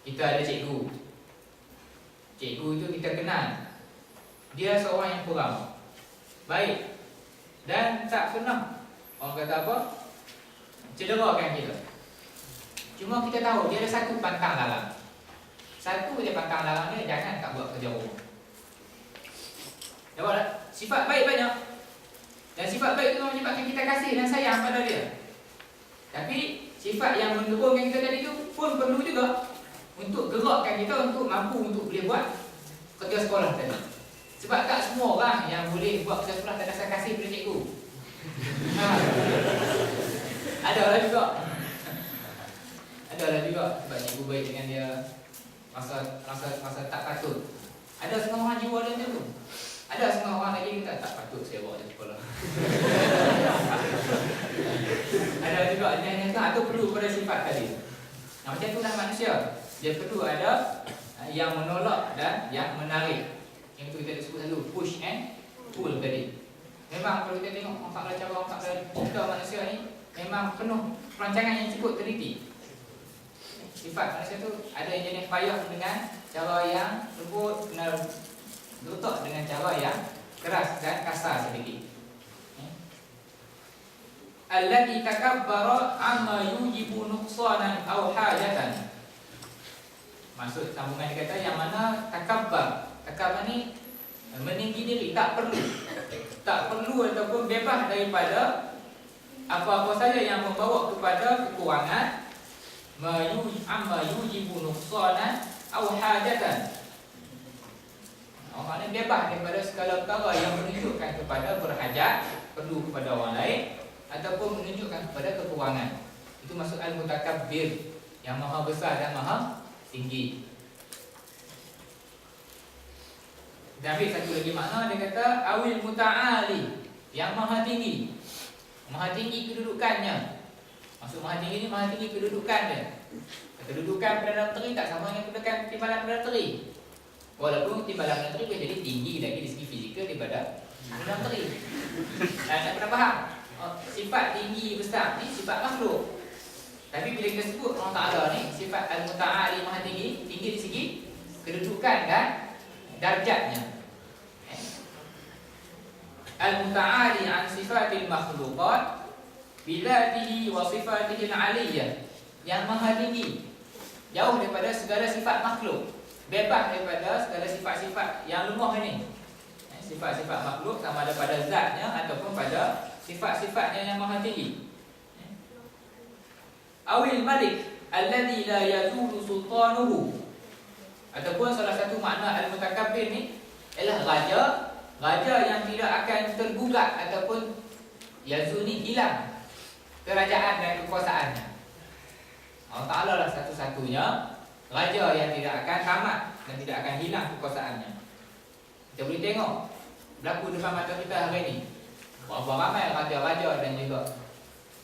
Kita ada cikgu. Cikgu itu kita kenal. Dia seorang yang kurang baik dan tak pernah, orang kata apa, cederakan kita. Cuma kita tahu dia ada satu pantang larang. Satu je pantang larang dia, jangan tak buat kerja rumah. Nampak tak? Sifat baik banyak. Dan sifat baik itu menyebabkan kita kasih dan sayang pada dia. Tapi sifat yang menurunkan kita tadi itu pun perlu juga untuk gerakkan kita untuk mampu untuk boleh buat kerja sekolah tadi. Sebab tak semua orang yang boleh buat kerja sekolah tak rasa kasih pada cikgu. Adalah juga. Adalah juga sebab cikgu baik dengan dia, masa tak patut. Ada setengah orang jiwa dia macam tu. Ada setengah orang lagi kita tak patut saya bawa dia sekolah. Ada juga yang tu perlu pada sifat tadi. Nah, macam itulah manusia. Dia perlu ada yang menolak dan yang menarik. Yang itu kita sebut selalu push and pull tadi. Memang kalau kita tengok orang tak cinta manusia ni memang penuh perancangan yang cukup teliti. Sifat manusia tu ada yang jenis payah dengan cara yang lembut, kena letak dengan cara yang keras dan kasar sedikit. Allati takabbara amma yujibu nuqsanan aw hajatan. Maksud sambungan dia kata yang mana takabbar. Takabbar ni meninggi diri, tak perlu ataupun bebas daripada apa-apa saja yang membawa kepada kekurangan, amma yujibu nuqsanan aw hajatan. Orang ni bebas daripada segala perkara yang menunjukkan kepada berhajat, perlu kepada orang lain ataupun menunjukkan kepada kekurangan. Itu maksud al-mutakabbir, yang maha besar dan maha tinggi. Dan ambil satu lagi makna, dia kata awil muta'ali, yang maha tinggi. Maha tinggi kedudukannya. Maksud maha tinggi ni maha tinggi kedudukan dia. Kedudukan Perdana Menteri tak sama dengan kedudukan Timbalan Perdana Menteri. Walaupun Timbalan Perdana Menteri boleh jadi tinggi lagi dari segi fizikal daripada Perdana Menteri. Tak pernah faham. Sifat tinggi besar ni sifat makhluk. Tapi bila kita sebut Allah Ta'ala ni sifat al-muta'ali, maha tinggi, tinggi di segi kedudukan dan darjatnya. Al-muta'ali an sifatil makhluqat bilatihi wa sifatihi al-aliyah, yang maha tinggi, jauh daripada segala sifat makhluk, bebas daripada segala sifat-sifat yang lemah ini. Sifat-sifat makhluk sama ada pada zatnya ataupun pada sifat-sifatnya yang maha tinggi. Awil malik alladhi la yazulu sultanuhu, ataupun salah satu makna al-mutakabbir ni ialah raja yang tidak akan tergugat ataupun yazul ni hilang kerajaan dan kekuasaannya. Allah Ta'ala lah satu-satunya raja yang tidak akan tamat dan tidak akan hilang kekuasaannya. Kita boleh tengok berlaku depan mata kita hari ini. Berapa ramai raja-raja dan juga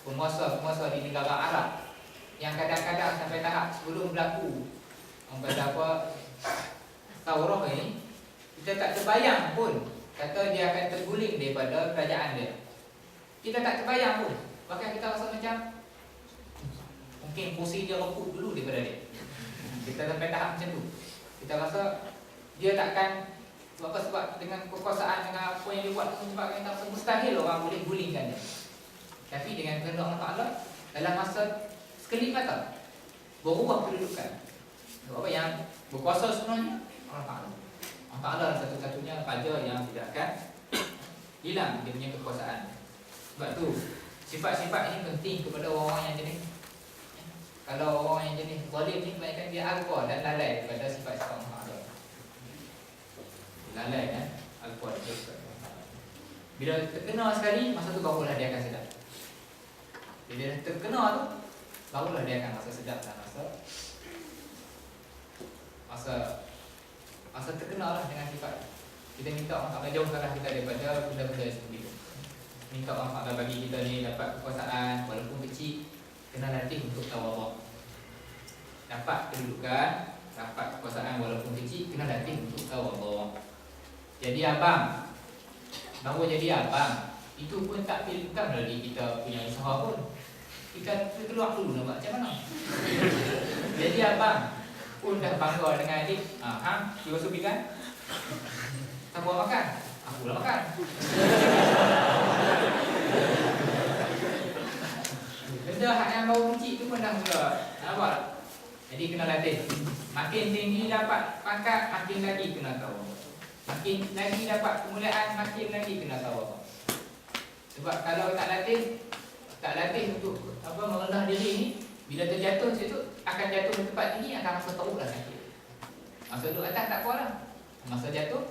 penguasa-penguasa di negara Arab yang kadang-kadang sampai tahap sebelum berlaku orang kata apa Taurah ini, kita tak terbayang pun kata dia akan terguling daripada kerajaan dia. Kita tak terbayang pun. Bahkan kita rasa macam mungkin kursi dia rebut dulu daripada dia. Kita sampai tahap macam tu. Kita rasa dia takkan sebab dengan kekuasaan, dengan apa yang dia buat, sebab kita rasa mustahil orang boleh gulingkan dia. Tapi dengan kehendak Allah Ta'ala, dalam masa sekelip mata berubah kedudukan. Sebab apa yang berkuasa sebenarnya Allah Ta'ala. Allah Ta'ala satu-satunya raja yang tidak akan hilang dia punya kekuasaan. Sebab tu sifat-sifat ini penting kepada orang yang jenis. Kalau orang yang jenis zalim ni kebanyakan dia alqa dan lalai kepada sifat-sifat Allah Ta'ala. Lalai kan, alqa dan sifat Allah Ta'ala. Bila terkena sekali, masa tu barulah dia akan sedap. Bila dia terkena tu, barulah dia akan rasa sedap dan rasa terkenal lah dengan sifat. Kita minta Allah Ta'ala jauhkanlah kita daripada benda-benda seperti itu. Minta Allah Ta'ala bagi kita ni dapat kekuasaan walaupun kecil, kena latih untuk tawaduk. Dapat kedudukan, dapat kekuasaan walaupun kecil, kena latih untuk tawaduk. Jadi abang, baru jadi abang, itu pun tak pilih, bukan melalui kita punya usaha pun. Kita keluar dulu nak buat macam mana. Jadi abang, Pun dah bangga dengan adik. Hang, you also vegan? Tak buat makan? Aku lah makan. Benda hak yang bau kecil tu pun dah mula. Nampak tak? Jadi kena latih. Makin tinggi dapat pangkat, makin lagi kena tahu. Makin lagi dapat kemuliaan, makin lagi kena tahu. Sebab kalau tak latih untuk merendah diri ni, bila terjatuh situ akan jatuh di tempat tinggi, akan rasa teruk lah sakit. Masa duduk atas tak apa lah. Masa jatuh,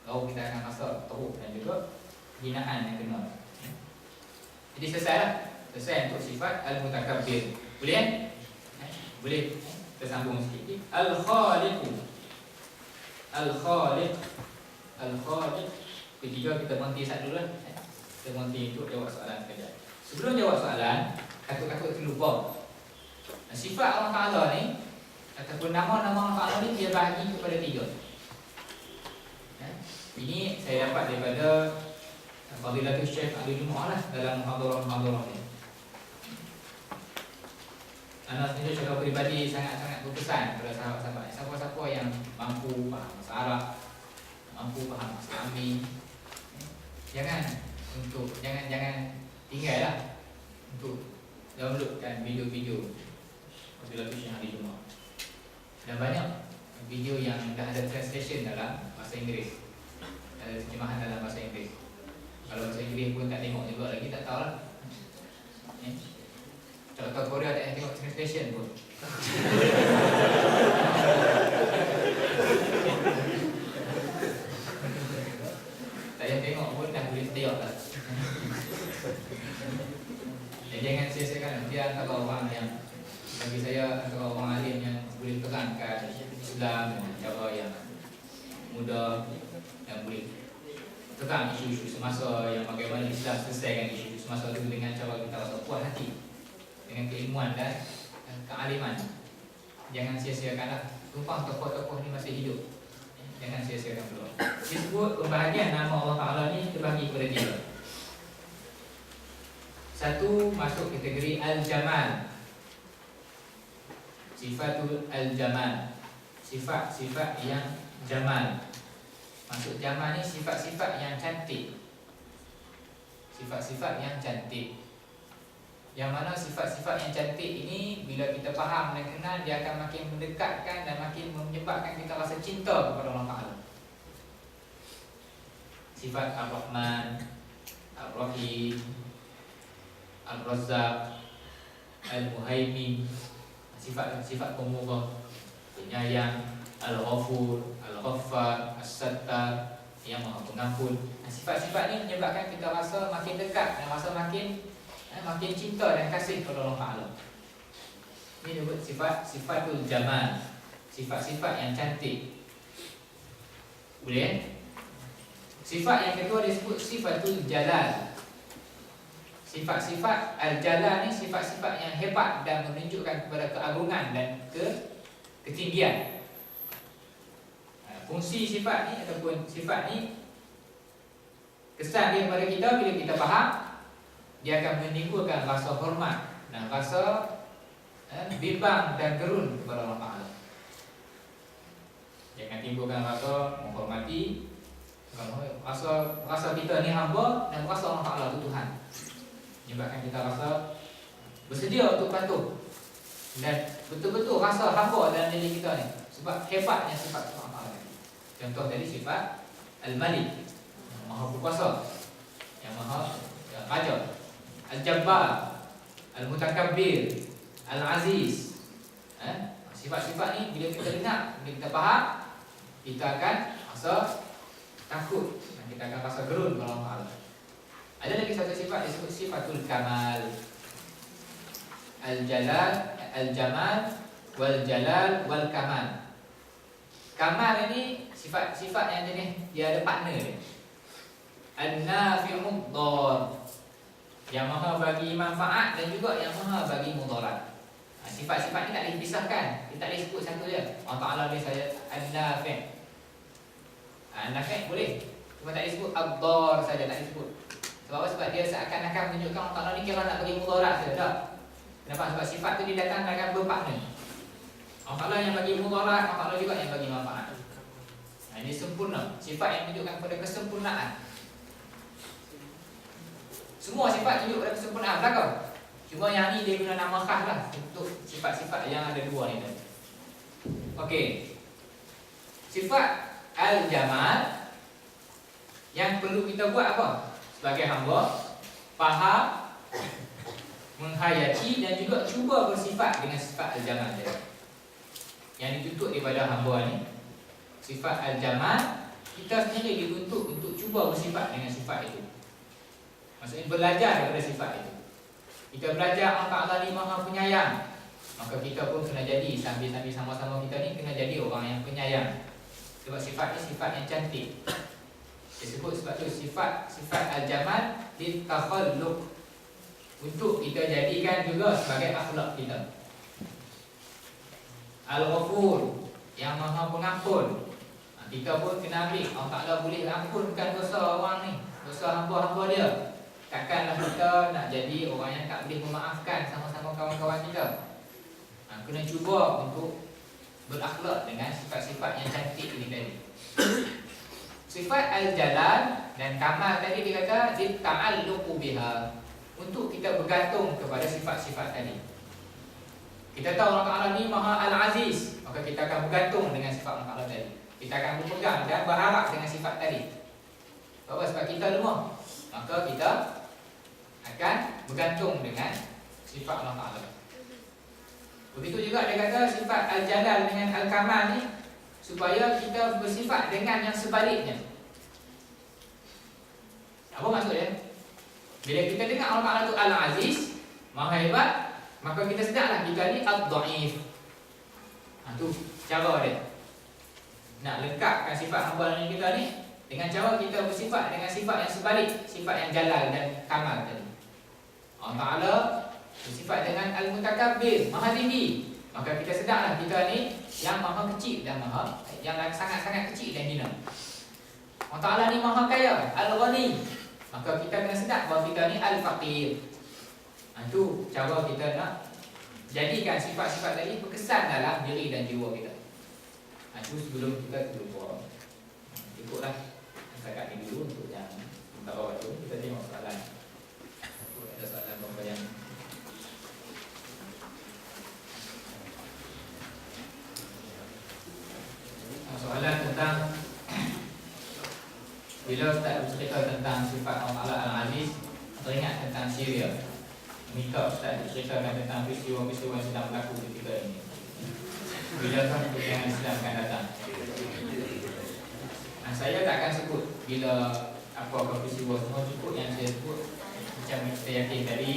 baru kita akan rasa teruk dan juga hinaan yang kena. Jadi selesai lah. Selesai untuk sifat al-mutakabbir. Boleh kan? Boleh. Kita sambung sikit. Al-Khaliqu. Al-Khaliq. Al-Khaliq. Ketiga kita berhenti satu dulu lah. Kita berhenti untuk jawab soalan sekejap. Sebelum jawab soalan, takut-takut terlupa. Sifat Allah Ta'ala ni, ataupun nama-nama Allah Ta'ala ni, dia bahagi kepada tiga. Ini saya dapat daripada Fadilatul Syekh Ali Jumaah lah, dalam muhadarah-muhadarah ni. Anak sendiri secara peribadi sangat-sangat berkesan kepada sahabat-sahabat. Siapa-siapa yang mampu faham bahasa Arab, mampu faham bahasa Amin, jangan tinggallah untuk downloadkan video-video Fadilatul Syekh Ali Jumaah. Dan banyak video yang dah ada translation dalam bahasa Inggeris, ada terjemahan dalam bahasa Inggeris. Kalau bahasa Inggeris pun tak tengok juga lagi, tak tahu lah. Kalau Korea tak payah tengok translation pun. Tak payah tengok pun dah boleh setiap lah. Jangan sia-siakan. Dia antara orang yang, bagi saya, antara orang alim yang boleh terangkan Islam dengan cara yang mudah, yang boleh terang isu-isu semasa, yang bagaimana Islam selesaikan isu-isu semasa itu dengan cara kita rasa puas hati, dengan keilmuan dan kealiman. Jangan sia-siakanlah. Tumpang tokoh-tokoh ni masih hidup. Jangan sia-siakan peluang. Disebut pembahagian nama Allah Ta'ala ni terbagi kepada tiga. Satu, masuk kategori Al-Jamal. Sifatul Al-Jamal. Sifat-sifat yang jamal. Maksud jamal ni sifat-sifat yang cantik. Sifat-sifat yang cantik. Yang mana sifat-sifat yang cantik ini, bila kita faham dan kenal, dia akan makin mendekatkan dan makin menyebabkan kita rasa cinta kepada Allah Ta'ala. Sifat Ar-Rahman, Ar-Rahim, Al-Razzaq, Al-Muhaimin. Sifat-sifat pemurah, penyayang, Al-Ghafur, Al-Ghaffar, As-Sattar, yang Maha Pengampun. Sifat-sifat ini menyebabkan kita rasa makin dekat dan rasa makin cinta dan kasih kepada Allah Ta'ala. Ini disebut sifatul jamal. Sifat-sifat yang cantik. Boleh? Sifat yang kedua disebut sifatul jalal. Sifat-sifat al-jalal ni sifat-sifat yang hebat dan menunjukkan kepada keagungan dan ketinggian. Fungsi sifat ni ataupun sifat ni, kesan dia kepada kita bila kita faham, dia akan menimbulkan rasa hormat dan rasa bimbang dan gerun kepada Allah Ta'ala. Dia akan timbulkan rasa menghormati, rasa kita ni hamba dan rasa Allah Ta'ala itu Tuhan. Menyebabkan kita rasa bersedia untuk patuh dan betul-betul rasa hamba dalam diri kita ni. Sebab hebatnya sifat Allah Ta'ala. Contoh tadi sifat Al-Malik, yang Maha Berkuasa, yang Maha Raja. Al-Jabbar, Al-Mutakabbir, Al-Aziz. Sifat-sifat ni bila kita dengar, bila kita faham, kita akan rasa takut dan kita akan rasa gerun kepada Allah Ta'ala. Ada lagi satu sifat disebut sifatul kamal. Al-Jalal, Al-Jamal, Wal-Jalal, Wal-Kamal. Kamal ini sifat-sifat yang jenis dia ada partner dia. An-Nafi'ud Dhar, yang maha bagi manfaat dan juga yang maha bagi mudarat. Sifat-sifat ni tak boleh dipisahkan. Dia tak boleh sebut satu je. Allah Ta'ala boleh saya An-Nafi'. An-Nafi' boleh, cuma tak boleh sebut Ad-Dhar saja, tak boleh sebut. Sebab apa? Sebab dia seakan-akan menunjukkan Allah Ta'ala ni kira nak bagi mudarat saja. Tak. Kenapa? Sebab sifat tu dia datang akan berpartner. Allah Ta'ala yang bagi mudarat, Allah Ta'ala juga yang bagi manfaat. Ini sempurna. Sifat yang menunjukkan kepada kesempurnaan. Semua sifat tunjuk pada kesempurnaan belakang. Cuma yang ni dia guna nama khas lah untuk sifat-sifat yang ada dua ni. Okey. Sifat al-jamal yang perlu kita buat apa? Sebagai hamba, faham, menghayati dan juga cuba bersifat dengan sifat al-jamal dia. Yang dituntut daripada hamba ni, sifat al-jamal, kita sendiri dituntut untuk cuba bersifat dengan sifat itu. Maksudnya belajar daripada sifat itu. Kita belajar Allah Ta'ala ni Maha Penyayang, maka kita pun kena jadi, sambil-sambil sama-sama kita ni kena jadi orang yang penyayang. Sebab sifat ni sifat yang cantik. Disebut sebab tu sifat al-jamal litakhalluq, untuk kita jadikan juga sebagai akhlak kita. Al-Ghafur, yang Maha Pengampun. Kita pun kena ambil Allah Ta'ala boleh ampunkan dosa orang ni, dosa hamba-hamba dia. Takkanlah kita nak jadi orang yang tak boleh memaafkan sama-sama kawan-kawan kita. Kena cuba untuk berakhlak dengan sifat-sifat yang cantik ini tadi. Sifat al-jalal dan kamal tadi dia kata dita'alluqu biha, untuk kita bergantung kepada sifat-sifat tadi. Kita tahu Allah Ta'ala ni Maha Al-Aziz, maka kita akan bergantung dengan sifat Allah Ta'ala tadi. Kita akan berpegang dan berharap dengan sifat tadi. Sebab kita lemah, maka kita akan bergantung dengan sifat Allah Ta'ala. Begitu juga dia kata sifat al-jalal dengan al-kamal ni, supaya kita bersifat dengan yang sebaliknya. Apa maksud dia? Bila kita dengar Allah Ta'ala tu Al-Aziz, Maha Hebat, maka kita sedarlah kita ni ad-dhaif. Tu cara dia. Nak lengkapkan sifat hamba ni kita ni dengan cara kita bersifat dengan sifat yang sebalik, sifat yang jalal dan kamal tadi. Allah Ta'ala bersifat dengan al-mutakabbir, Maha tinggi, maka kita sedarlah kita ni yang maha kecil dan yang sangat-sangat kecil dan hina. Allah Ta'ala ni Maha kaya, al-ghani, maka kita kena sedar bahawa kita ni al-faqir. Itu cara kita nak jadikan sifat-sifat tadi berkesan dalam diri dan jiwa kita. Itu sebelum kita keluar. Ikutlah setakat ini dulu untuk yang minta bawa tu. Kita tengok soalan. Ada soalan apa yang soalan tentang bila Ustaz bercerita tentang sifat Allah Ta'ala Al-Aziz, teringat tentang Syria. Minta Ustaz berceritakan tentang peristiwa-peristiwa yang sedang berlaku ketika ini. Bila kan kepentingan Islam akan datang. Saya tak akan sebut bila apa-apa peristiwa, semua cukup yang saya sebut. Macam kita yakin tadi,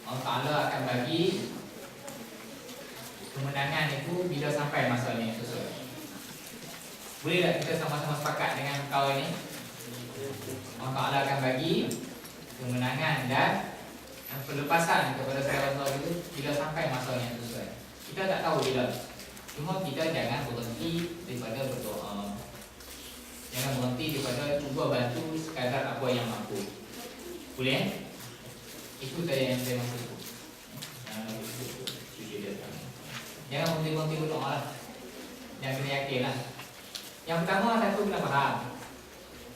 Allah Ta'ala akan bagi kemenangan itu bila sampai masanya yang sesuai. Boleh tak kita sama-sama sepakat dengan perkara ini? Allah Ta'ala akan bagi kemenangan dan pelepasan kepada saudara-saudara itu bila sampai masanya yang sesuai. Kita tak tahu bila. Cuma kita jangan berhenti daripada berdoa. Jangan berhenti daripada cuba bantu sekadar apa yang mampu. Boleh? Itu saya yang saya maksud. Jangan berhenti-berhenti berdoa lah. Jangan kena yakin lah. Yang pertama, satu kena faham.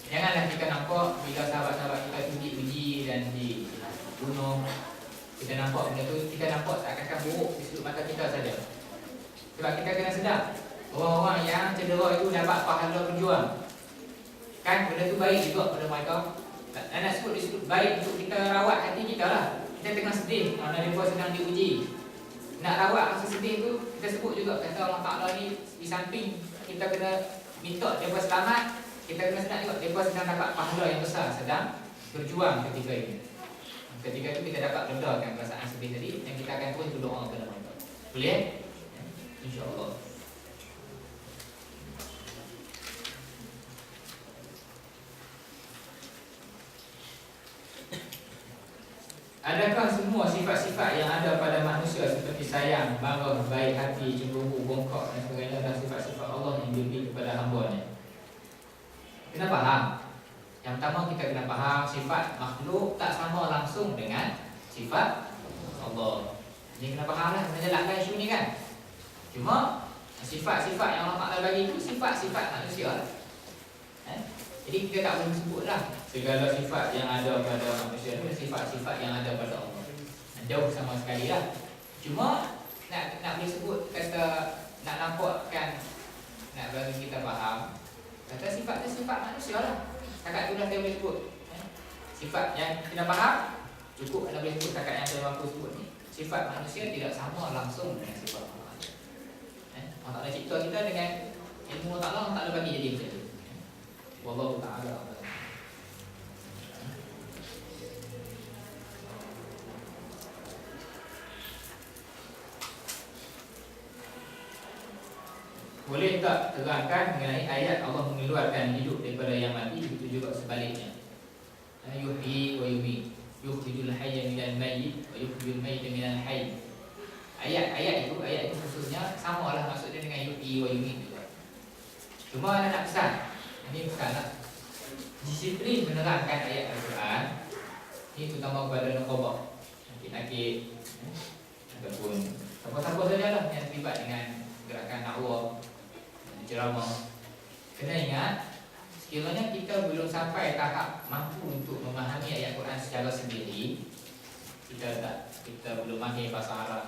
Janganlah kita nampak bila sahabat-sahabat kita tu diuji dan dibunuh. Kita nampak benda tu, kita nampak seakan-akan buruk di sudut mata kita saja. Sebab kita kena sedar, orang-orang yang cedera itu dapat pahala berjuang. Kan benda tu baik juga pada mereka. Dan nak sebut disebut baik untuk kita rawat hati kita lah. Kita tengah sedih kerana mereka sedang diuji. Nak rawat rasa sedih tu, kita sebut juga kata Allah Ta'ala ni di samping kita kena minta mereka selamat, kita kena sedar juga mereka sedang dapat pahala yang besar, sedang berjuang ketika ini. Ketika itu kita dapat redakan perasaan sedih tadi, dan kita akan terus berdoa kepada mereka. Boleh? InsyaAllah. Adakah semua sifat-sifat yang ada pada manusia seperti sayang, marah, baik hati, cemburu, bongkok dan sebagainya adalah sifat-sifat Allah yang diberi kepada hamba-Nya? Kena faham. Yang pertama kita kena faham sifat makhluk tak sama langsung dengan sifat Allah. Ini kena faham lah menjelaskan isu ni kan. Cuma sifat-sifat yang Allah Ta'ala bagi itu sifat-sifat manusia lah. Jadi kita tak boleh sebut lah segala sifat yang ada pada manusia ni sifat-sifat yang ada pada Allah. Jauh sama sekali lah. Cuma nak boleh sebut kata nak nampakkan, nak bagi kita faham kata sifat tu sifat manusia lah. Setakat tu dah saya boleh sebut. Sifat yang kita faham cukup anda boleh sebut setakat yang saya mampu sebut ni. Sifat manusia tidak sama langsung dengan sifat Allah. Allah Ta'ala cipta kita dengan ilmu Allah Ta'ala, Allah Ta'ala bagi jadi macam tu. Wallahu ta'ala a'lam. Boleh tak terangkan mengenai ayat Allah mengeluarkan hidup daripada yang mati, itu juga sebaliknya. Yuhyi wa yumiit, yukhrijul hayya minal mayyit wa yukhrijul mayyita minal hayy. Ayat itu khususnya samalah maksudnya dengan yuhyi wa yumiit juga. Cuma anda nak pesan, ini pesanlah disiplin menerangkan ayat Al-Quran. Ini terutama kepada nuqabah, nakit-nakit ataupun siapa-siapa sajalah yang terlibat dengan gerakan dakwah, ceramah. Kena ingat, sekiranya kita belum sampai tahap mampu untuk memahami ayat Quran secara sendiri, kita belum mahir bahasa Arab,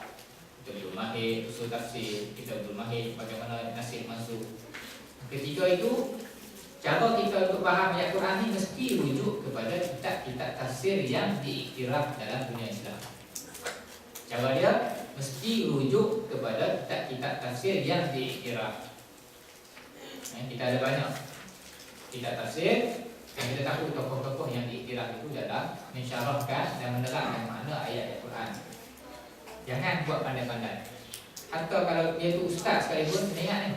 kita belum mahir usul tafsir, kita belum mahir bagaimana nasib masuk. Ketika itu, cara kita untuk faham ayat Quran ni mesti rujuk kepada kitab-kitab tafsir yang diiktiraf dalam dunia Islam. Cara dia mesti rujuk kepada kitab-kitab tafsir yang diiktiraf. Kita ada banyak kitab tafsir dan kita tahu tokoh-tokoh yang diiktiraf itu dalam mensyarahkan dan menerangkan makna ayat Al-Quran. Jangan buat pandai-pandai. Hatta kalau dia tu ustaz sekalipun, kena ingat ni.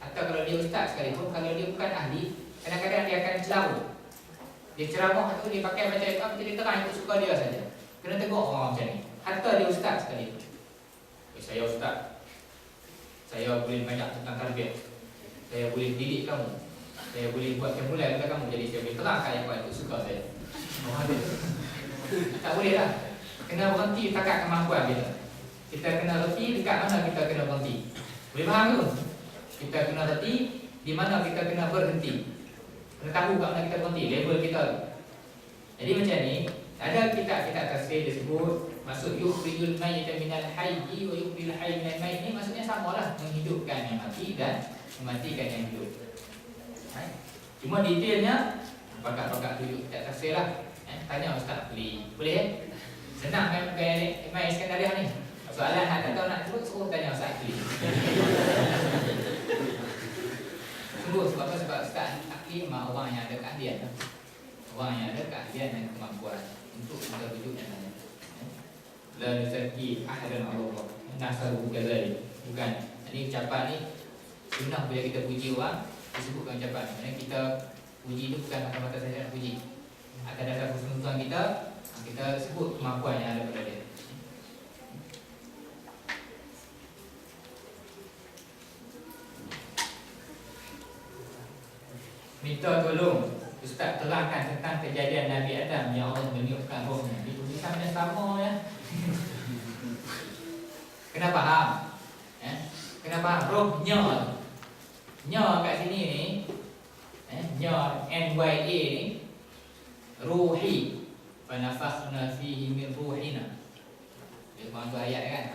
Hatta kalau dia ustaz sekalipun, kalau dia bukan ahli, kadang-kadang dia akan ceramah. Dia ceramah tu dia pakai macam apa, dia terang ikut suka dia saja. Kena tegur orang macam ni. Hatta dia ustaz sekalipun. Saya ustaz, saya boleh banyak tentang tarbiyah, saya boleh didik kamu, saya boleh buat kemulai kepada kamu, jadi saya boleh terangkan yang buat itu suka saya. Tak boleh lah. Kena berhenti takat kemampuan kita. Kita kena reti dekat mana kita kena berhenti. Boleh faham tu? Kita kena reti di mana kita kena berhenti. Kena tahu kat mana kita berhenti, level kita. Jadi macam ni, ada kitab-kitab tafsir disebut maksud yukhrijul mayyita minal hayyi wa yukhrijul hayya minal mayyit, ni maksudnya samalah, menghidupkan yang mati dan mematikan yang hidup. Cuma detailnya pakak-pakak tunjuk kitab tafsir lah. Tanya Ustaz beli. Boleh senang kan main Iskandariah ni. Soalan tak tahu nak sebut, suruh tanya Ustaz beli. Sungguh sebab apa? Sebab Ustaz Akli memang orang yang ada keahlian. Orang yang ada keahlian dan kemampuan untuk kita rujuk yang lain. La nuzakki ahadan Allah nasaru kadzalik. Bukan. Ini ucapan ni sunnah bila kita puji orang disebutkan ucapan. Maksudnya kita puji itu bukan mata-mata saja nak puji. Atas dasar kesenutan kita sebut kemampuan yang ada pada dia. Minta tolong Ustaz terangkan tentang kejadian Nabi Adam yang Allah meniupkan rohnya. Itu tulisannya sama ya. Kena faham. Kena faham rohnya. Nya kat sini ni, nya NYA ni ruhi. Fa nafakhna fihi min ruhina. Dia tu ayat kan.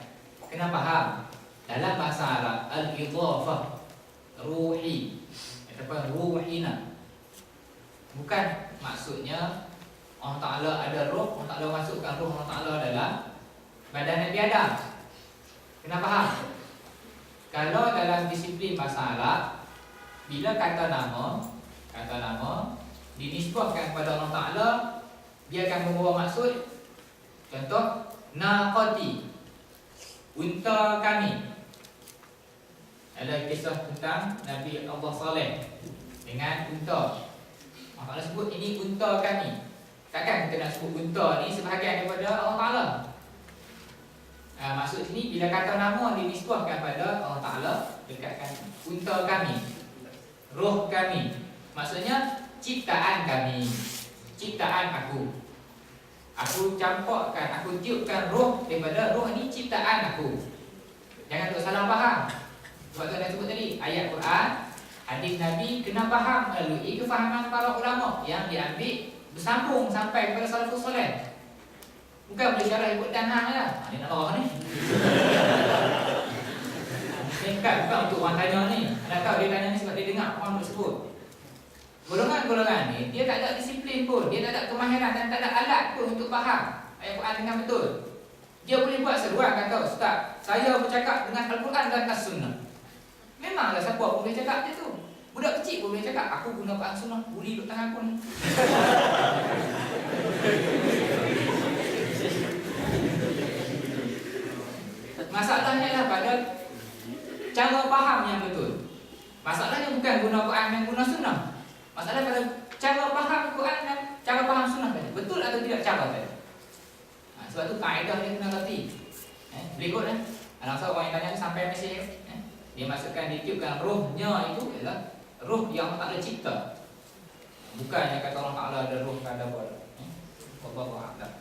Kena faham. Dalam bahasa Arab al-idhafah ruhi ataupun ruhina, bukan maksudnya Allah Ta'ala ada roh, Allah Ta'ala masukkan roh Allah Ta'ala dalam badan Nabi Adam. Kena faham. Kalau dalam disiplin bahasa Arab, bila kata nama dinisbahkan kepada Allah Ta'ala, dia akan membawa maksud. Contoh, naqati, unta kami. Ada kisah tentang Nabi Allah Saleh dengan unta. Allah Ta'ala sebut ini unta kami. Takkan kita nak sebut unta ni sebahagian daripada Allah Ta'ala. Maksud sini bila kata nama dinisbahkan pada Allah Ta'ala, dekatkan unta kami, roh kami. Maksudnya ciptaan kami, ciptaan aku. Aku campurkan, aku tiupkan roh daripada roh ni ciptaan aku. Jangan duk salah faham. Sebab tu dah sebut tadi, ayat Quran, hadis Nabi kena faham melalui kefahaman para ulama yang diambil bersambung sampai kepada salafus soleh. Bukan boleh syarah ikut dan hang lah. Ni nak marah ni. Bukan untuk orang tanya ni. Anda tahu dia tanya ni sebab dia dengar orang tersebut. Golongan-golongan ni dia tak ada disiplin pun, dia tak ada kemahiran dan tak ada alat pun untuk faham ayat Quran dengan betul. Dia boleh buat seruan kata, "Ustaz, saya bercakap dengan Al-Quran dan As-Sunnah." Memanglah siapa pun boleh cakap dia tu. Budak kecil pun boleh cakap, "Aku guna Quran Sunnah, buli duk tangan aku ni." Masalahnya lah pada cara faham yang betul. Masalahnya bukan guna Quran dan guna Sunnah. Masalah pada cara faham Quran dan cara faham Sunnah tadi. Betul atau tidak cara tadi? Sebab tu kaedah dia kena reti. Berikut langsung orang yang tanya sampai mesej dia masukkan ditiupkan rohnya itu adalah roh yang tak ada cipta. Bukan yang kata Allah Ta'ala ada roh ada apa. Wallahu a'lam.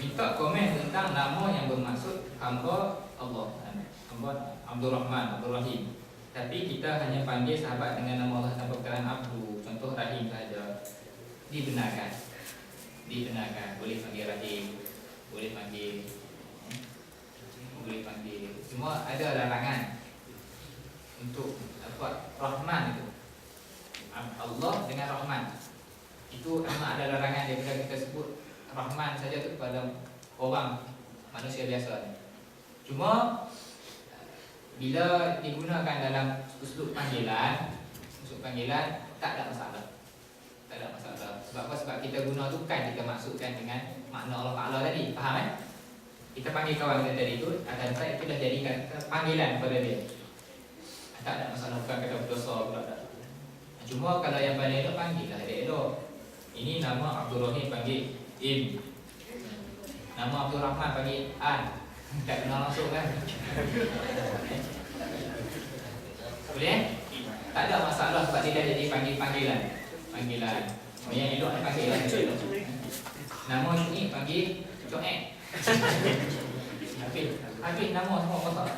Minta komen tentang nama yang bermaksud hamba Allah, hamba Abdul Rahman, Abdul Rahim. Tapi kita hanya panggil sahabat dengan nama Allah tanpa perkataan Abdu, contoh Rahim saja. Dibenarkan. Dibenarkan. Boleh panggil Rahim, boleh panggil Cuma ada larangan untuk apa? Rahman itu. Allah dengan Rahman. Itu memang ada larangan daripada kita sebut Rahman saja tu kepada orang manusia biasa. Cuma bila digunakan dalam uslub panggilan tak ada masalah. Tak ada masalah. Sebab apa? Sebab kita guna tu kan kita maksudkan dengan makna Allah Ta'ala tadi. Faham Kita panggil kawan kita tadi tu akan itu dah jadikan panggilan kepada dia. Tak ada masalah, bukan kata berdosa pula tak. Cuma kalau yang paling elok panggil lah elok. Ini nama Abdul Rahim panggil Im. Nama Abdul Rahman panggil An. Tak kenal langsung kan? Boleh? Tak ada masalah sebab dia dah jadi panggilan. Yang elok ni panggilan. Nama ni panggil Cok. Habis nama semua kotak.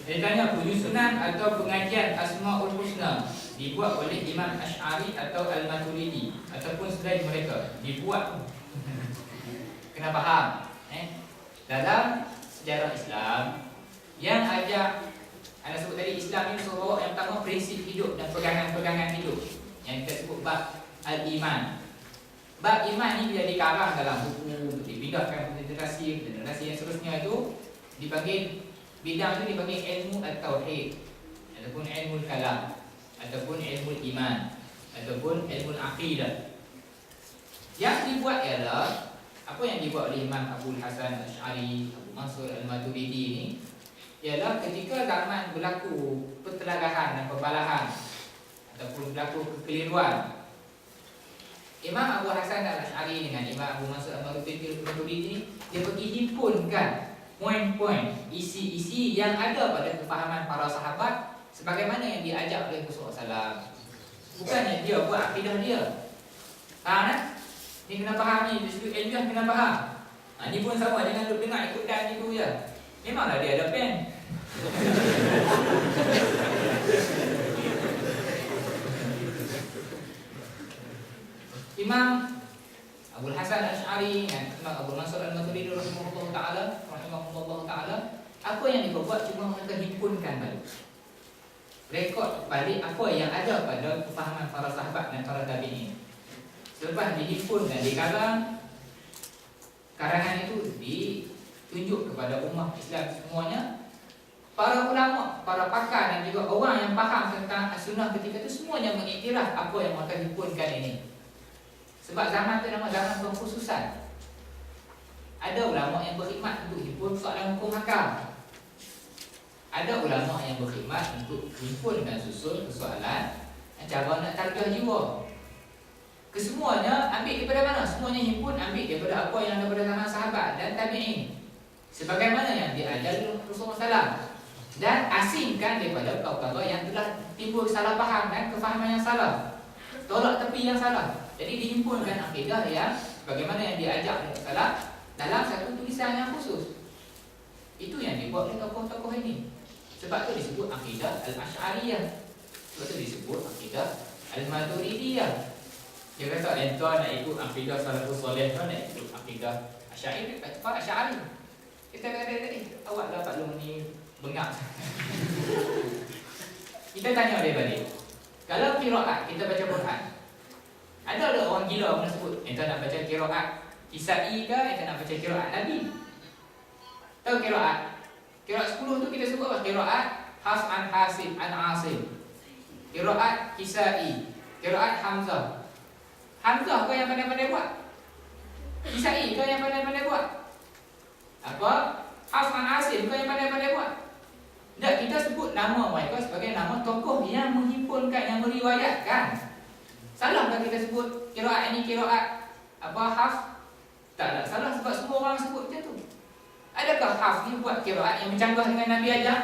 Dia tanya penyusunan atau pengajian Asmaul Husna dibuat oleh Imam Asy'ari atau Al-Maturidi ataupun selain mereka dibuat. Kena faham dalam sejarah Islam yang ajak anda sebut tadi Islam ini sebuah yang pertama prinsip hidup dan pegangan-pegangan hidup yang kita sebut bab al-iman. Bab iman ni bila dikarang dalam buku untuk dipindahkan ke generasi yang seterusnya itu dipanggil bidang itu dipanggil ilmu at-tauhid ataupun ilmu kalam ataupun ilmu iman ataupun ilmu aqidah. Yang dibuat ialah apa yang dibuat oleh Imam Abu Hasan Asy'ari, Abu Mansur Al-Maturidi ini ialah ketika zaman berlaku pertelagahan dan pembalahan ataupun berlaku kekeliruan, Imam Abu Hasan Al-Asy'ari dengan Imam Abu Mansur Al-Maturidi dia pergi himpunkan poin-poin, isi-isi yang ada pada kefahaman para sahabat sebagaimana yang diajak oleh Rasulullah SAW. Bukannya dia buat akidah dia. Faham tak? Ni kena faham ni, disebut ilmiah kena faham. Ni pun sama, jangan duduk dengar ikut dan itu je. Memanglah dia ada pen. Imam Abu Hasan Asy'ari dan Imam Abu Mansur Al-Maturidi rahimahullah ta'ala, apa yang dibuat cuma mereka himpunkan balik, rekod balik apa yang ada pada kefahaman para sahabat dan para tabi'in. Selepas dihimpun dan dikarang, karangan itu ditunjuk kepada umat Islam semuanya. Para ulama, para pakar dan juga orang yang faham tentang as-sunnah ketika itu semuanya mengiktiraf apa yang mereka himpunkan ini. Sebab zaman itu nama zaman pengkhususan. Ada ulama yang berkhidmat untuk himpun soalan hukum hakam. Ada ulama yang berkhidmat untuk himpun dan susun persoalan cara nak tarbiah jiwa. Kesemuanya ambil daripada mana? Semuanya himpun ambil daripada apa yang ada pada zaman sahabat dan tabi'in. sebagaimana yang diajar Rasulullah SAW, dan asingkan daripada perkara yang telah timbul salah faham dan kefahaman yang salah, tolak tepi yang salah. Jadi dihimpunkan akidah yang bagaimana yang diajar oleh Rasulullah dalam satu tulisan yang khusus. Itu yang dibuat oleh tokoh-tokoh ini. Sebab tu disebut akidah Al-Asy'ariyah. Sebab tu disebut akidah Al-Maturidiyah. Dia kata tuan nak ikut akidah salafus soleh, tuan nak ikut akidah Asy'ari, Asy'ari. Kita kata awak dah Pak Long ni bengak. Kita tanya dia balik. Kalau qiraat kita baca Quran, ada orang gila pun sebut tuan nak baca qiraat Kisai ke, tuan nak baca qiraat Nabi. Tahu qiraat? Qiraat 10 tu kita sebut apa? Qiraat Hafs an Hasim an Asim. Qiraat Kisai, qiraat Hamzah. Hamzah kau yang pandai-pandai buat? Kisai kau yang pandai-pandai buat? Apa? Hafs an Asim kau yang pandai-pandai buat? Tak, kita sebut nama mereka sebagai nama tokoh yang menghimpunkan, yang meriwayatkan. Salahkah kita sebut qiraat ini qiraat apa Hafs? Tak salah, sebab semua orang sebut macam tu. Adakah Hafs ni buat qiraat yang bercanggah dengan Nabi ajar?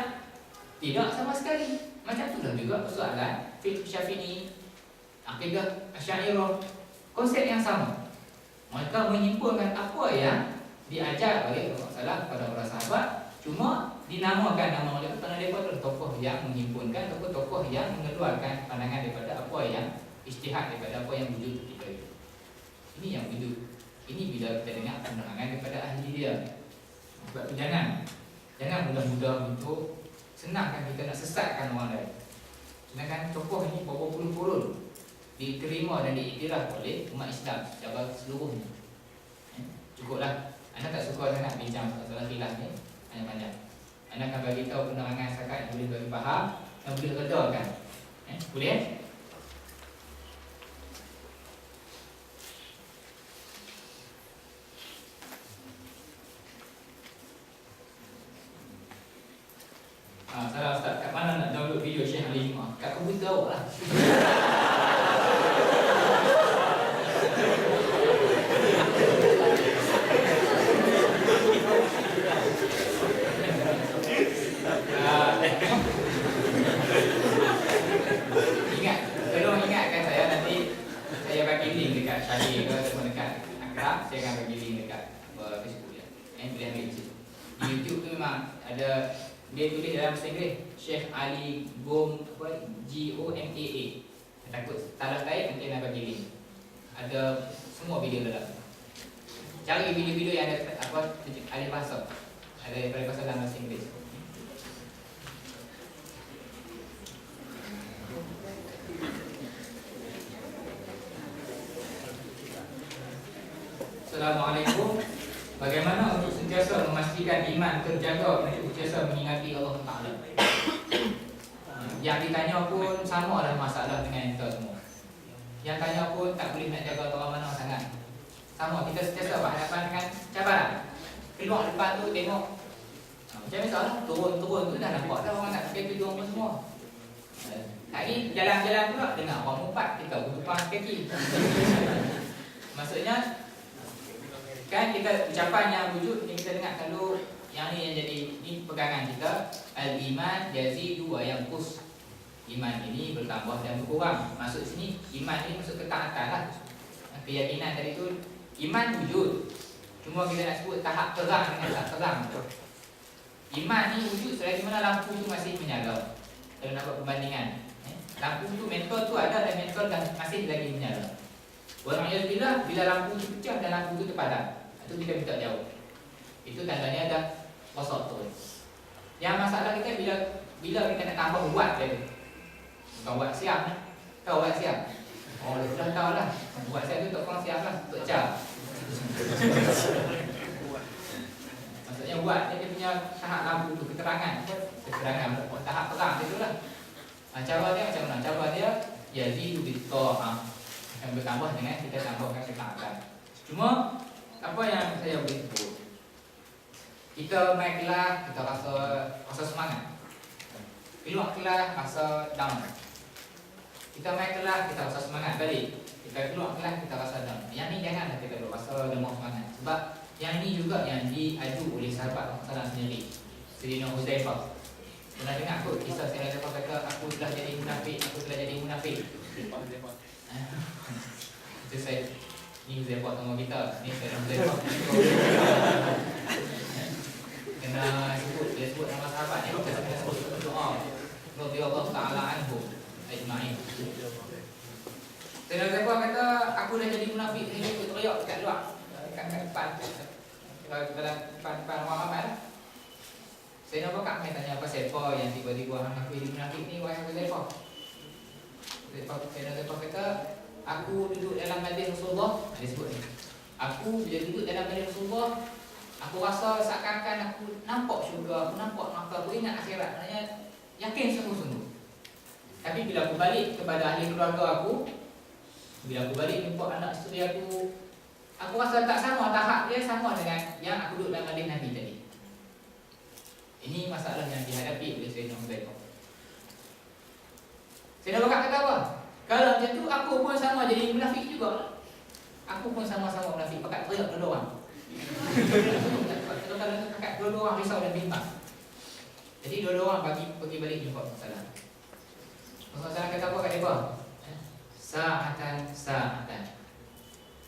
Tidak sama sekali. Macam itulah juga persoalan fiqh Syafi'i, akidah Asy'ariyah, konsep yang sama. Mereka menghimpunkan apa yang diajar oleh Rasulullah kepada para sahabat, cuma dinamakan nama mereka kerana mereka adalah tokoh yang menghimpunkan, tokoh-tokoh yang mengeluarkan pandangan daripada apa yang ijtihad, daripada apa yang wujud ketika itu. Ini yang wujud. Ini bila kita dengar penerangan daripada ahli dia. Sebab tu jangan mudah-mudah untuk senangkan kita nak sesatkan orang lain. Sedangkan tokoh ini berapa puluh kurun diterima dan diiktiraf oleh umat Islam secara seluruhnya. Cukuplah. Anda tak suka sangat bincang masalah khilaf ni, panjang-panjang. Anda akan bagi tahu penerangan setakat yang boleh bagi faham, yang boleh redakan. Boleh? Salah Ustaz, kat mana nak download video Syekh Ali Jumaah? Kat komputer awak lah. Tolong ingatkan saya, nanti saya bagi link dekat Syahir ke ataupun dekat Akrab. Saya akan bagi link dekat Facebook dia. Boleh ambil di situ. Di YouTube tu memang ada, dia tulis dalam bahasa Inggeris Syekh Ali Gomaa. Takut salah type, nanti nak bagi link. Ada semua video dalam. Cari video-video yang ada apa alih bahasa. Ada alih bahasa dalam bahasa Inggeris. Assalamualaikum. Bagaimana untuk sentiasa memastikan iman terjaga untuk sentiasa mengingati Allah Ta'ala? Yang ditanya pun sama lah masalah dengan kita semua. Yang tanya pun tak boleh nak jaga orang mana sangat. Sama, kita sentiasa berhadapan dengan cabaran. Keluar depan tu tengok macam biasalah, turun-turun tu dah nampak dah orang tak pakai tudung pun semua. Hari jalan-jalan pula dengar orang mumpat, kita berdepan kaki. Maksudnya kan kita ucapan yang wujud ni kita dengar kalau yang ni yang jadi ni pegangan kita, al-iman yazidu wa yanqus. Iman ini bertambah dan berkurang. Maksud sini iman ini maksud ketaatan lah. Keyakinan tadi tu iman wujud. Cuma kita nak sebut tahap terang dengan tak terang. Iman ni wujud selagi mana lampu tu masih menyala. Kalau nak buat perbandingan, lampu tu mentol tu ada dan mentol dah masih lagi menyala. Walhamdulillah, bila lampu tu pecah dan lampu tu terpadam, itu kita minta jauh. Itu tandanya dah rosak tu. Yang masalah kita bila kita nak tambah buat dia. Bukan buat siap ni. Tahu buat siap? Oh, dah tahu lah. Buat siap tu tak kurang siap lah. Untuk car. Maksudnya buat dia punya tahap lampu tu, keterangan. Keterangan tahap terang dia tu lah. Cara dia macam mana? Cara dia yazidu bit-ta'ah. Yang bertambah dengan kita tambahkan ketaatan. Cuma apa yang saya boleh sebut, kita main kelas kita rasa semangat, keluar kelas rasa down. Kita main kelas kita rasa semangat balik, kita keluar kelas kita rasa down. Yang ni janganlah kita rasa lemah semangat. Sebab Yang ini juga yang diaju oleh sahabat Rasulullah sendiri, Sayyidina Huzaifah. Pernah dengar kot kisah Sayyidina Huzaifah kata, aku telah jadi munafik, aku telah jadi munafik. Itu saya, ni Huzaifah tengok kita, ni Sayyidina Huzaifah. Kena sebut, dia sebut nama sahabat ni, kita kena sebut doa. Radhiyallahu ta'ala anhu ajma'in. Sayyidina Huzaifah kata, aku dah jadi munafik, saya ikut teriak kat luar, kat depan. Dalam depan orang ramai lah. Saya nak buka main tanya apa siapa yang tiba-tiba hang aku jadi munafik ni, wahai Huzaifah. Huzaifah kata, aku duduk dalam majlis Rasulullah, dia sebut ni. Aku bila duduk dalam majlis Rasulullah, aku rasa seakan-akan aku nampak syurga, aku nampak neraka, aku ingat akhirat. Maknanya yakin sungguh-sungguh. Tapi bila aku balik kepada ahli keluarga aku, bila aku balik jumpa anak isteri aku rasa tak sama, tahap dia sama dengan yang aku duduk dalam majlis Nabi tadi. Ini masalah yang dihadapi oleh Sayyidina Huzaifah. Sayyidina Bakar kata apa? Kalau macam tu, aku pun sama jadi munafik juga. Aku pun sama-sama munafik. Pakat teriak dua orang. Kalau pakat dua orang risau dan bimbang. Jadi dua orang pergi balik jumpa masalah. Masalah kata apa kat mereka? Sa'atan.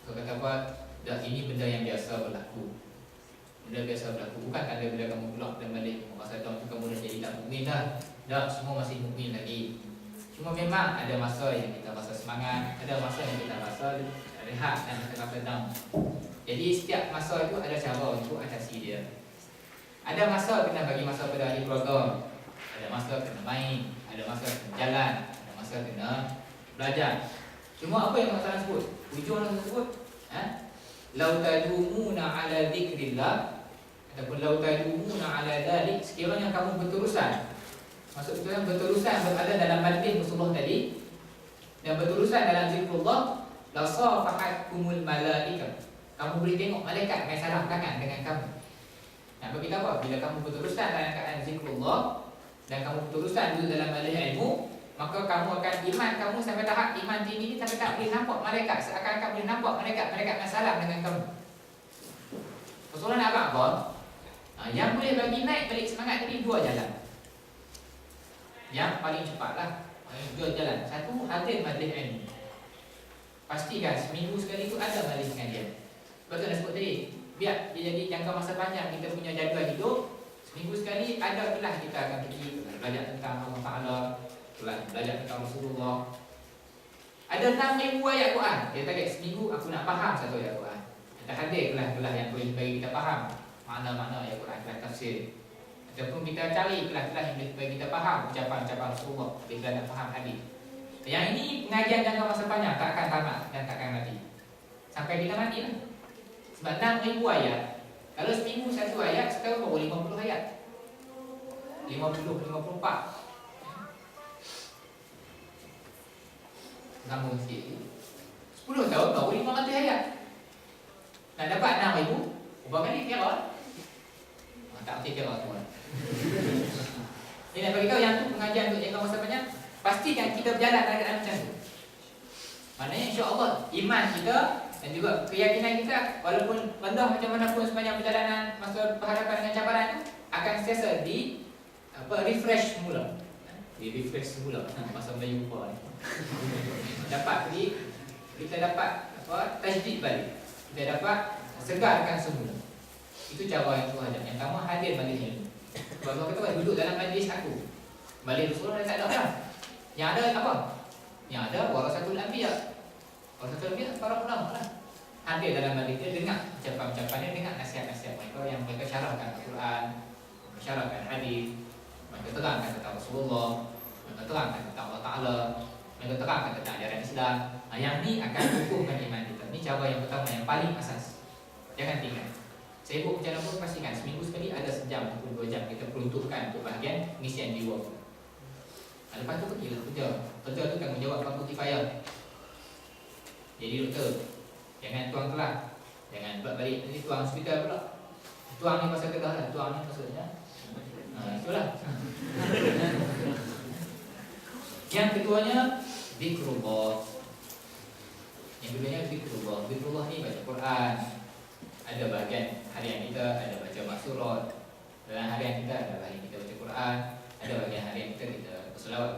So kata apa? Dah ini benda yang biasa berlaku. Benda biasa berlaku. Bukan tanda bila kamu keluar dan balik masa tahun tu kamu dah jadi tak mukmin dah. Dah semua masih mukmin lagi. Cuma memang ada masa yang kita rasa semangat, ada masa yang kita rasa rehat dan kita rasa down. Jadi setiap masa itu ada cara untuk atasi dia. Ada masa kena bagi masa pada ahli keluarga. Ada masa kena main, ada masa kena jalan, ada masa kena belajar. Cuma apa yang masalah sebut? Hujung orang sebut, lau tadumuna ala dzikrillah ataupun lau tadumuna ala dzalik, sekiranya kamu berterusan. Maksud itu yang berterusan berada dalam majlis Rasulullah tadi dan berterusan dalam zikrullah, la safahatkumul malaikah. Kamu boleh tengok malaikat main salam tangan dengan kamu. Nak bagi tahu apa? Bila kamu berterusan dalam keadaan zikrullah dan kamu berterusan duduk dalam majlis ilmu, maka kamu akan iman kamu sampai tahap iman tinggi ni sampai tak boleh nampak malaikat, seakan-akan boleh nampak malaikat main salam dengan kamu. Rasulullah nak apa? Yang boleh bagi naik balik semangat tadi dua jalan. Yang paling cepatlah dua jalan. Satu, hadir majlis ilmu. Pastikan seminggu sekali tu ada majlis pengajian. Betul dah sebut tadi. Biar dia jadi jangka masa panjang kita punya jadual hidup. Seminggu sekali ada kelas kita akan pergi belajar tentang Allah Ta'ala, belajar tentang Rasulullah. Ada 6,000 ayat Quran. Dia target seminggu aku nak faham satu ayat Quran. Kita hadir kelas-kelas yang boleh bagi kita faham makna-makna ayat Quran, kelas tafsir. Ataupun kita cari kelas-kelas yang boleh bagi kita faham ucapan-ucapan Rasulullah bila nak faham hadis. Yang ini pengajian jangka masa panjang, tak akan tamat dan tak akan mati. Sampai kita mati lah. Sebab 6,000 ayat. Kalau seminggu satu ayat, setahun baru 50 ayat. 54. Sambung sikit. 10 tahun baru 500 ayat. Nak dapat 6,000, ubah kali kira. Tak boleh kira tu. Ini nak bagi tahu yang tu pengajian untuk jangka masa panjang. Pastikan kita berjalan dalam keadaan macam tu. Maknanya insya-Allah iman kita dan juga keyakinan kita walaupun rendah macam mana pun sepanjang perjalanan masa berhadapan dengan cabaran tu akan sentiasa di refresh semula. Refresh semula masa Melayu lupa ni. Kita dapat tajdid balik. Kita dapat segarkan semula. Itu cara yang Tuhan ajak. Yang pertama hadir majlis ilmu. Sebab Tuhan kata duduk dalam majlis aku. Majlis Rasulullah tak ada orang. Yang ada apa? Yang ada warasatul anbiya. Warasatul anbiya para ulama lah. Hadir dalam majlis dia, dengar ucapan-ucapannya, dengar nasihat-nasihat mereka yang mereka syarahkan Al-Quran, syarahkan hadis, mereka terangkan tentang Rasulullah, mereka terangkan tentang Allah Ta'ala, mereka terangkan tentang ajaran Islam. Yang ni akan kukuhkan iman kita. Ini cara yang pertama, yang paling asas. Jangan tinggal. Sibuk macam mana pun pastikan seminggu sekali ada sejam ataupun 2 jam kita peruntukkan untuk bahagian pengisian jiwa. Lepas tu pergilah kerja. Kerja tu tanggungjawab fardu kifayah. Jadi doktor, jangan tuang kelas, jangan buat balik nanti tuang hospital pula. Tuang ni pasal kedah lah, tuang ni maksudnya. Itulah. Yang keduanya zikrullah. Yang keduanya zikrullah. Zikrullah ni baca Quran. ada bahagian harian kita ada baca maksurat, dalam harian kita ada bahagian kita baca Quran, ada bahagian harian kita berselawat